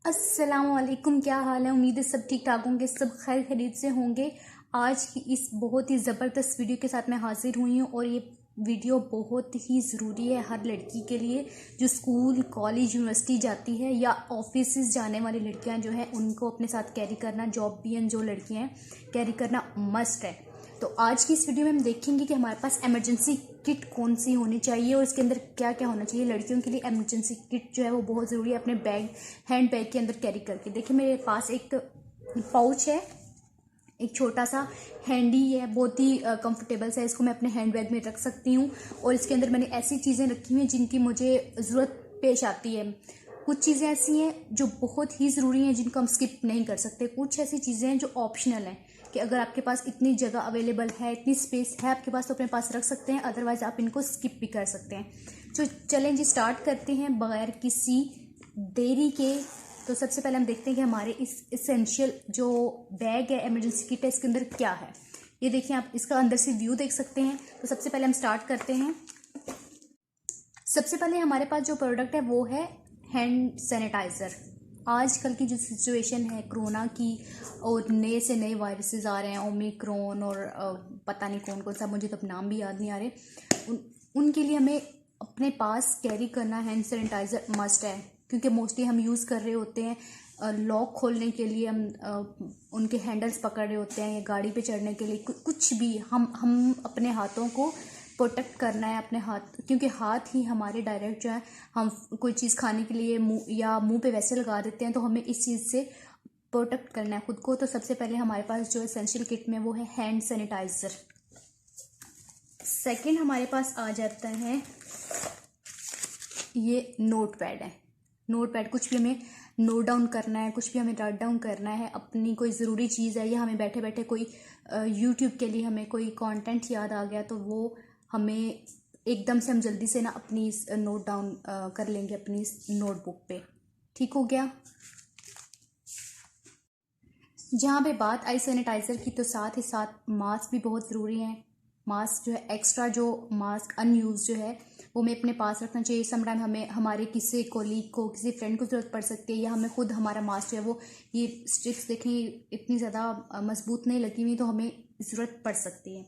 अस्सलामुअलैकुम, क्या हाल है। उम्मीद है सब ठीक ठाक होंगे, सब खैर खैरियत से होंगे। आज की इस बहुत ही ज़बरदस्त वीडियो के साथ मैं हाजिर हुई हूँ और ये वीडियो बहुत ही ज़रूरी है हर लड़की के लिए जो स्कूल कॉलेज यूनिवर्सिटी जाती है या ऑफिस जाने वाली लड़कियाँ जो हैं उनको अपने साथ कैरी करना, जॉब भी हैं जो लड़कियाँ हैं कैरी करना मस्ट है। तो आज की इस वीडियो में हम देखेंगे कि हमारे पास इमरजेंसी किट कौन सी होनी चाहिए और इसके अंदर क्या क्या होना चाहिए। लड़कियों के लिए इमरजेंसी किट जो है वो बहुत ज़रूरी है अपने हैंड बैग के अंदर कैरी करके। देखिए मेरे पास एक पाउच है, एक छोटा सा हैंडी है, बहुत ही कंफर्टेबल सा है। इसको मैं अपने हैंड बैग में रख सकती हूँ और इसके अंदर मैंने ऐसी चीज़ें रखी हुई हैं जिनकी मुझे ज़रूरत पेश आती है। कुछ चीज़ें ऐसी हैं जो बहुत ही ज़रूरी हैं जिनको हम स्किप नहीं कर सकते। कुछ ऐसी चीज़ें हैं जो ऑप्शनल हैं कि अगर आपके पास इतनी जगह अवेलेबल है, इतनी स्पेस है आपके पास तो अपने पास रख सकते हैं, अदरवाइज़ आप इनको स्किप भी कर सकते हैं। तो चलें जी, स्टार्ट करते हैं बगैर किसी देरी के। तो सबसे पहले हम देखते हैं कि हमारे इस इसेंशियल जो बैग है इमरजेंसी किट है इसके अंदर क्या है। ये देखिए, आप इसका अंदर से व्यू देख सकते हैं। तो सबसे पहले हम स्टार्ट करते हैं। सबसे पहले हमारे पास जो प्रोडक्ट है वो है हैंड सैनिटाइज़र। आजकल की जो सिचुएशन है कोरोना की और नए से नए वायरसेस आ रहे हैं, ओमिक्रॉन और पता नहीं कौन कौन सा, मुझे तो नाम भी याद नहीं आ रहे। उनके लिए हमें अपने पास कैरी करना हैंड सैनिटाइज़र मस्ट है, क्योंकि मोस्टली हम यूज़ कर रहे होते हैं लॉक खोलने के लिए, हम उनके हैंडल्स पकड़ रहे होते हैं या गाड़ी पे चढ़ने के लिए, कुछ भी हम अपने हाथों को प्रोटेक्ट करना है अपने हाथ, क्योंकि हाथ ही हमारे डायरेक्ट जो है, हम कोई चीज़ खाने के लिए मुंह पे वैसे लगा देते हैं, तो हमें इस चीज़ से प्रोटेक्ट करना है खुद को। तो सबसे पहले हमारे पास जो एसेंशियल किट में वो है हैंड सैनिटाइज़र। सेकंड हमारे पास आ जाता है ये नोट पैड है। नोट पैड, कुछ भी हमें नोट डाउन करना है, कुछ भी हमें राइट डाउन करना है, अपनी कोई ज़रूरी चीज़ है या हमें बैठे बैठे कोई यूट्यूब के लिए हमें कोई कंटेंट याद आ गया तो वो हमें एकदम से हम जल्दी से ना अपनी नोट डाउन कर लेंगे अपनी नोटबुक पे। ठीक हो गया। जहाँ पे बात आई सैनिटाइज़र की, तो साथ ही साथ मास्क भी बहुत ज़रूरी है। मास्क जो है, एक्स्ट्रा जो मास्क अनयूज जो है वो हमें अपने पास रखना चाहिए। समटाइम हमें हमारे किसी कोलीग को, किसी फ्रेंड को ज़रूरत पड़ सकती है, या हमें खुद हमारा मास्क जो है वो, ये स्ट्रिप्स देखें इतनी ज़्यादा मजबूत नहीं लगी हुई, तो हमें ज़रूरत पड़ सकती है।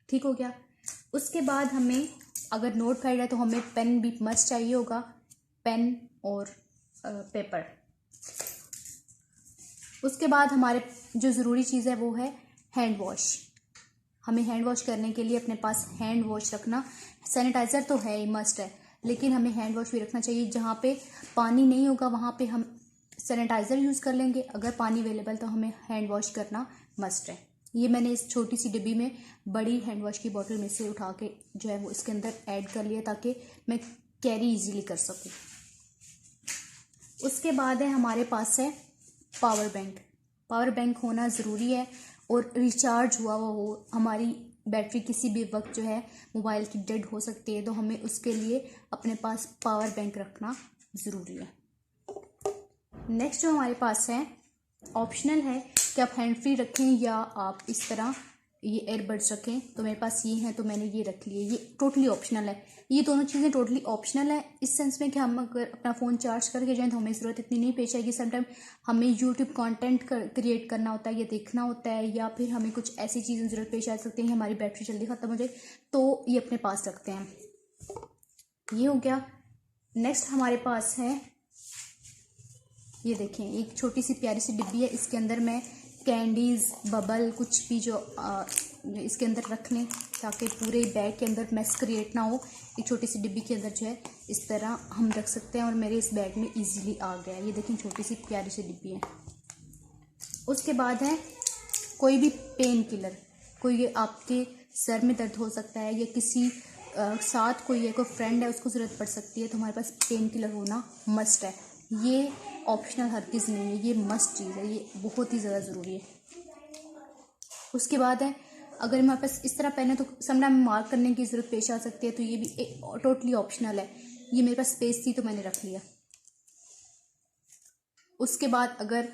ठीक हो गया। उसके बाद हमें अगर नोट पैड है तो हमें पेन भी मस्ट चाहिए होगा, पेन और पेपर। उसके बाद हमारे जो ज़रूरी चीज़ है वो है हैंड वॉश। हमें हैंड वॉश करने के लिए अपने पास हैंड वॉश रखना, सैनिटाइज़र तो है ही मस्ट है, लेकिन हमें हैंड वॉश भी रखना चाहिए। जहाँ पे पानी नहीं होगा वहाँ पे हम सैनिटाइज़र यूज़ कर लेंगे, अगर पानी अवेलेबल तो हमें हैंड वॉश करना मस्ट है। ये मैंने इस छोटी सी डिब्बी में बड़ी हैंड वॉश की बोतल में से उठा के जो है वो इसके अंदर ऐड कर लिया ताकि मैं कैरी इजीली कर सकूँ। उसके बाद है हमारे पास है पावर बैंक। पावर बैंक होना ज़रूरी है और रिचार्ज हुआ हो। हमारी बैटरी किसी भी वक्त जो है मोबाइल की डेड हो सकती है, तो हमें उसके लिए अपने पास पावर बैंक रखना ज़रूरी है। नेक्स्ट जो हमारे पास है, ऑप्शनल है कि आप हैंड फ्री रखें या आप इस तरह ये एयरबड्स रखें। तो मेरे पास ये है तो मैंने ये रख लिए। ये टोटली ऑप्शनल है। ये दोनों चीज़ें टोटली ऑप्शनल है इस सेंस में कि हम अगर अपना फ़ोन चार्ज करके जाएँ तो हमें ज़रूरत इतनी नहीं पेश आएगी। समटाइम हमें यूट्यूब कंटेंट क्रिएट करना होता है या देखना होता है, या फिर हमें कुछ ऐसी चीज़ें ज़रूरत पेश आ सकती हैं, हमारी बैटरी जल्दी ख़त्म हो जाए, तो ये अपने पास रखते हैं। ये हो गया। नेक्स्ट हमारे पास है, ये देखें, एक छोटी सी प्यारी सी डिब्बी है। इसके अंदर मैं कैंडीज़, बबल, कुछ भी जो इसके अंदर रख लें ताकि पूरे बैग के अंदर मैस क्रिएट ना हो। एक छोटी सी डिब्बी के अंदर जो है इस तरह हम रख सकते हैं और मेरे इस बैग में इजीली आ गया। ये देखें, छोटी सी प्यारी सी डिब्बी है। उसके बाद है कोई भी पेन किलर। कोई आपके सर में दर्द हो सकता है या किसी साथ कोई है, कोई फ्रेंड है, उसको ज़रूरत पड़ सकती है, तो हमारे पास पेन किलर होना मस्ट है। ये ऑप्शनल हरगिज़ नहीं है, ये मस्ट चीज़ है, ये बहुत ही ज़्यादा ज़रूरी है। उसके बाद है, अगर हमारे पास इस तरह पेन है तो समटाइम मार्क करने की ज़रूरत पेश आ सकती है, तो ये भी टोटली ऑप्शनल है। ये मेरे पास स्पेस थी तो मैंने रख लिया। उसके बाद अगर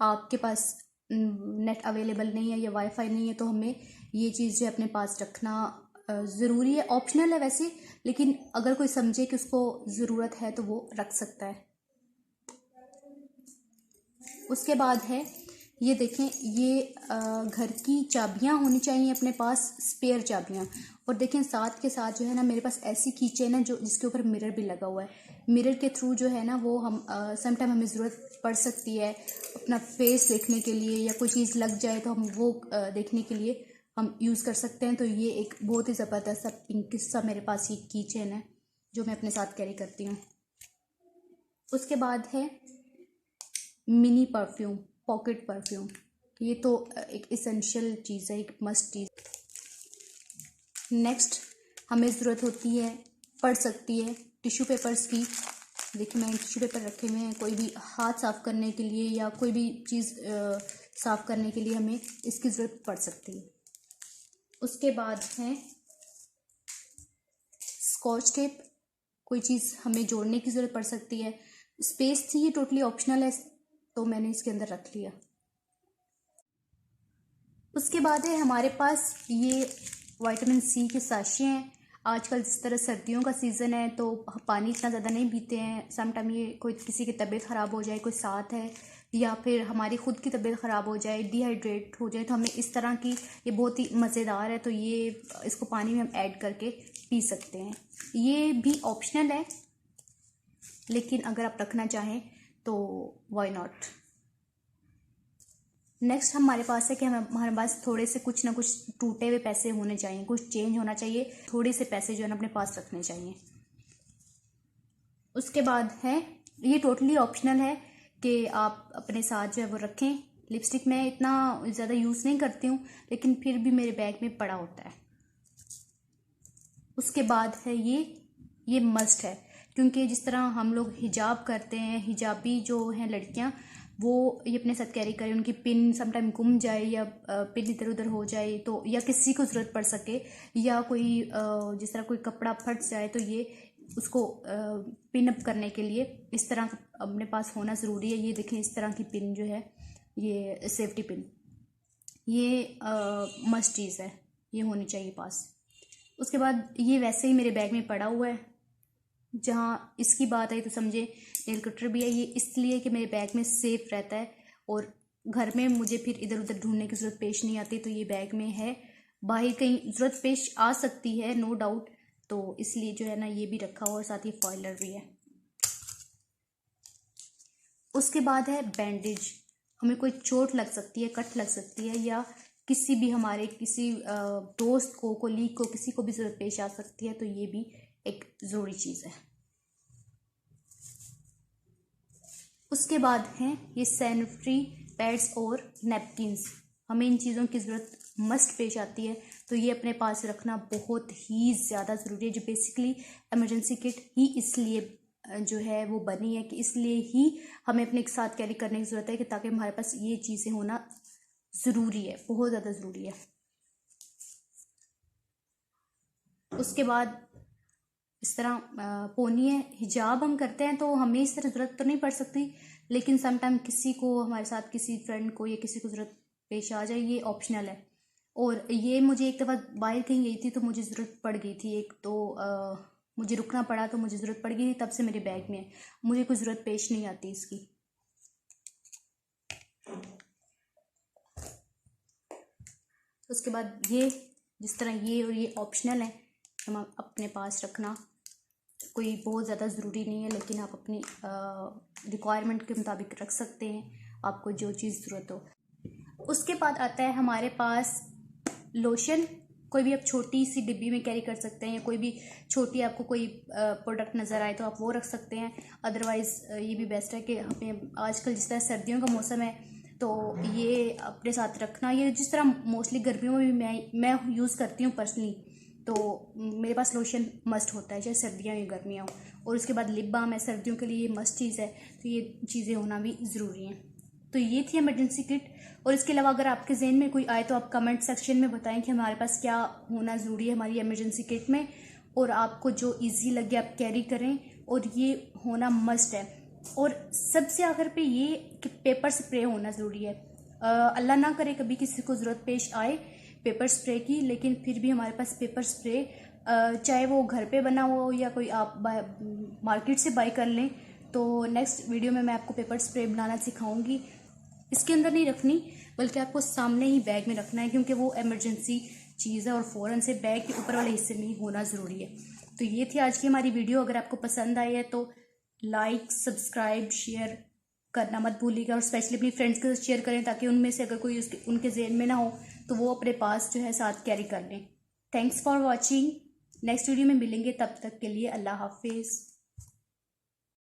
आपके पास नेट अवेलेबल नहीं है या वाईफाई नहीं है तो हमें ये चीज़ जो है अपने पास रखना ज़रूरी है। ऑप्शनल है वैसे, लेकिन अगर कोई समझे कि उसको ज़रूरत है तो वो रख सकता है। उसके बाद है ये देखें, ये घर की चाबियां होनी चाहिए अपने पास, स्पेयर चाबियां। और देखें साथ के साथ जो है ना मेरे पास ऐसी की चेन है जो जिसके ऊपर मिरर भी लगा हुआ है। मिरर के थ्रू जो है ना वो हम समटाइम हमें ज़रूरत पड़ सकती है अपना फेस देखने के लिए, या कोई चीज़ लग जाए तो हम वो देखने के लिए हम यूज़ कर सकते हैं। तो ये एक बहुत ही ज़बरदस्त सा पिंक सा मेरे पास ये की चेन है जो मैं अपने साथ कैरी करती हूँ। उसके बाद है मिनी परफ्यूम, पॉकेट परफ्यूम। ये तो एक इसेंशियल चीज़ है, एक मस्ट चीज़। नेक्स्ट हमें ज़रूरत होती है, पड़ सकती है टिश्यू पेपर्स की। देखिए मैंने टिश्यू पेपर रखे हुए हैं, कोई भी हाथ साफ़ करने के लिए या कोई भी चीज़ साफ़ करने के लिए हमें इसकी ज़रूरत पड़ सकती है। उसके बाद है स्कॉच टेप, कोई चीज़ हमें जोड़ने की ज़रूरत पड़ सकती है। स्पेस थी, ये टोटली ऑप्शनल है तो मैंने इसके अंदर रख लिया। उसके बाद है हमारे पास ये विटामिन सी के साशे हैं। आजकल जिस तरह सर्दियों का सीज़न है तो पानी इतना ज़्यादा नहीं पीते हैं। समटाइम ये कोई किसी की तबीयत ख़राब हो जाए, कोई साथ है, या फिर हमारी ख़ुद की तबीयत ख़राब हो जाए, डिहाइड्रेट हो जाए, तो हमें इस तरह की, ये बहुत ही मज़ेदार है तो ये इसको पानी में हम ऐड करके पी सकते हैं। ये भी ऑप्शनल है लेकिन अगर आप रखना चाहें तो वाई नॉट। नेक्स्ट हमारे पास है कि हमारे पास थोड़े से कुछ ना कुछ टूटे हुए पैसे होने चाहिए, कुछ चेंज होना चाहिए, थोड़े से पैसे जो है ना अपने पास रखने चाहिए। उसके बाद है ये टोटली ऑप्शनल है कि आप अपने साथ जो है वो रखें। लिपस्टिक मैं इतना ज़्यादा यूज़ नहीं करती हूँ लेकिन फिर भी मेरे बैग में पड़ा होता है। उसके बाद है ये मस्ट है, क्योंकि जिस तरह हम लोग हिजाब करते हैं, हिजाबी जो हैं लड़कियां, वो ये अपने साथ कैरी करें। उनकी पिन समटाइम गुम जाए या पिन इधर उधर हो जाए तो, या किसी को ज़रूरत पड़ सके, या कोई जिस तरह कोई कपड़ा फट जाए तो ये उसको पिन अप करने के लिए इस तरह अपने पास होना ज़रूरी है। ये देखें इस तरह की पिन जो है, ये सेफ्टी पिन, ये मस्ट चीज़ है, ये होनी चाहिए पास। उसके बाद ये वैसे ही मेरे बैग में पड़ा हुआ है। जहाँ इसकी बात आई तो समझे नेल कटर भी है। ये इसलिए कि मेरे बैग में सेफ रहता है और घर में मुझे फिर इधर उधर ढूंढने की ज़रूरत पेश नहीं आती, तो ये बैग में है। बाहर कहीं ज़रूरत पेश आ सकती है नो डाउट, तो इसलिए जो है ना ये भी रखा हुआ और साथ ही फॉइलर भी है। उसके बाद है बैंडेज। हमें कोई चोट लग सकती है, कट लग सकती है, या किसी भी हमारे किसी दोस्त को, कोलीग को, किसी को भी ज़रूरत पेश आ सकती है, तो ये भी एक ज़रूरी चीज़ है। उसके बाद हैं ये सैनिटरी पैड्स और नैपकिन्स। हमें इन चीज़ों की ज़रूरत मस्ट पेश आती है तो ये अपने पास रखना बहुत ही ज़्यादा ज़रूरी है। जो बेसिकली इमरजेंसी किट ही इसलिए जो है वो बनी है कि इसलिए ही हमें अपने साथ कैरी करने की ज़रूरत है कि ताकि हमारे पास ये चीज़ें होना ज़रूरी है, बहुत ज़्यादा ज़रूरी है। उसके बाद इस तरह पोनी है, हिजाब हम करते हैं तो हमें इस तरह ज़रूरत तो नहीं पड़ सकती, लेकिन समटाइम किसी को, हमारे साथ किसी फ्रेंड को या किसी को ज़रूरत पेश आ जाए, ये ऑप्शनल है। और ये मुझे एक दफ़ा बाहर कहीं गई थी तो मुझे ज़रूरत पड़ गई थी, एक तो मुझे रुकना पड़ा तो मुझे ज़रूरत पड़ गई थी, तब से मेरे बैग में है, मुझे कोई ज़रूरत पेश नहीं आती इसकी। उसके बाद ये जिस तरह ये और ये ऑप्शनल है, हम अपने पास रखना कोई बहुत ज़्यादा ज़रूरी नहीं है, लेकिन आप अपनी रिक्वायरमेंट के मुताबिक रख सकते हैं, आपको जो चीज़ ज़रूरत हो। उसके बाद आता है हमारे पास लोशन। कोई भी आप छोटी सी डिब्बी में कैरी कर सकते हैं, कोई भी छोटी आपको कोई प्रोडक्ट नज़र आए तो आप वो रख सकते हैं। अदरवाइज़ ये भी बेस्ट है कि हमें आजकल जिस तरह सर्दियों का मौसम है तो ये अपने साथ रखना, ये जिस तरह मोस्टली गर्मियों में भी मैं यूज़ करती हूँ पर्सनली, तो मेरे पास लोशन मस्ट होता है चाहे सर्दियाँ या गर्मियाँ हो। और उसके बाद लिप बाम है, सर्दियों के लिए ये मस्ट चीज़ है, तो ये चीज़ें होना भी ज़रूरी हैं। तो ये थी इमरजेंसी किट। और इसके अलावा अगर आपके जहन में कोई आए तो आप कमेंट सेक्शन में बताएं कि हमारे पास क्या होना ज़रूरी है हमारी इमरजेंसी किट में, और आपको जो ईजी लगे आप कैरी करें, और ये होना मस्ट है। और सबसे आखिर पे ये कि पेपर स्प्रे होना ज़रूरी है। अल्लाह ना करे कभी किसी को ज़रूरत पेश आए पेपर स्प्रे की, लेकिन फिर भी हमारे पास पेपर स्प्रे चाहे वो घर पे बना हुआ हो या कोई आप मार्केट से बाई कर लें। तो नेक्स्ट वीडियो में मैं आपको पेपर स्प्रे बनाना सिखाऊंगी, इसके अंदर नहीं रखनी, बल्कि आपको सामने ही बैग में रखना है, क्योंकि वो इमरजेंसी चीज़ है और फ़ौरन से बैग के ऊपर वाले हिस्से में ही होना ज़रूरी है। तो ये थी आज की हमारी वीडियो। अगर आपको पसंद आई है तो लाइक, सब्सक्राइब, शेयर करना मत भूलिएगा, और स्पेशली अपनी फ्रेंड्स के साथ शेयर करें, ताकि उनमें से अगर कोई उनके ज़हन में ना हो तो वो अपने पास जो है साथ कैरी कर लें। Thanks for watching. Next video में मिलेंगे, तब तक के लिए अल्लाह हाफिज़।